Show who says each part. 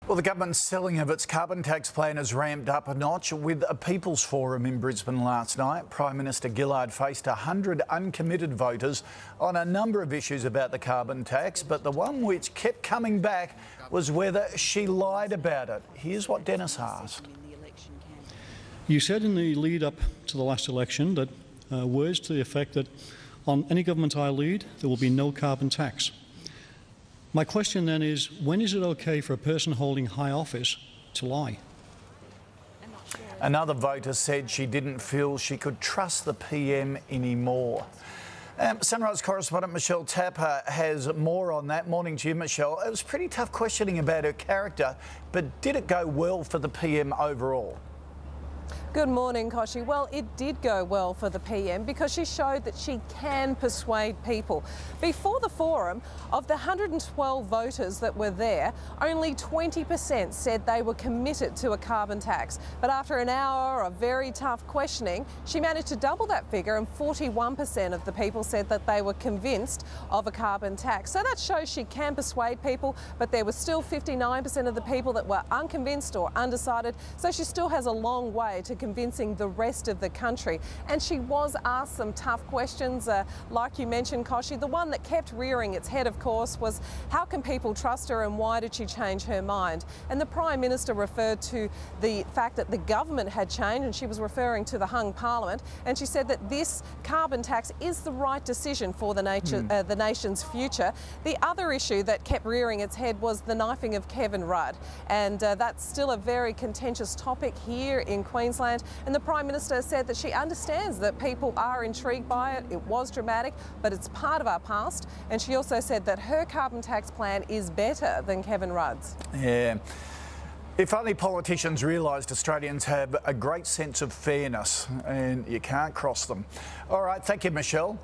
Speaker 1: Well, the government's selling of its carbon tax plan has ramped up a notch with a People's Forum in Brisbane last night. Prime Minister Gillard faced 100 uncommitted voters on a number of issues about the carbon tax, but the one which kept coming back was whether she lied about it. Here's what Dennis asked.
Speaker 2: You said in the lead up to the last election that words to the effect that on any government I lead, there will be no carbon tax. My question then is, when is it okay for a person holding high office to lie?
Speaker 1: Another voter said she didn't feel she could trust the PM anymore. Sunrise correspondent Michelle Tapper has more on that. Morning to you, Michelle. It was pretty tough questioning about her character, but did it go well for the PM overall?
Speaker 3: Good morning, Koshi. Well, it did go well for the PM because she showed that she can persuade people. Before the forum, of the 112 voters that were there, only 20% said they were committed to a carbon tax. But after an hour of very tough questioning, she managed to double that figure, and 41% of the people said that they were convinced of a carbon tax. So that shows she can persuade people, but there was still 59% of the people that were unconvinced or undecided. So she still has a long way to convincing the rest of the country. And she was asked some tough questions, like you mentioned, Koshi. The one that kept rearing its head, of course, was how can people trust her and why did she change her mind? And the Prime Minister referred to the fact that the government had changed, and she was referring to the hung parliament, and she said that this carbon tax is the right decision for the nation's future. The other issue that kept rearing its head was the knifing of Kevin Rudd, and that's still a very contentious topic here in Queensland. And the Prime Minister said that she understands that people are intrigued by it. It was dramatic, but it's part of our past. And she also said that her carbon tax plan is better than Kevin Rudd's.
Speaker 1: Yeah. If only politicians realised Australians have a great sense of fairness and you can't cross them. All right, thank you, Michelle.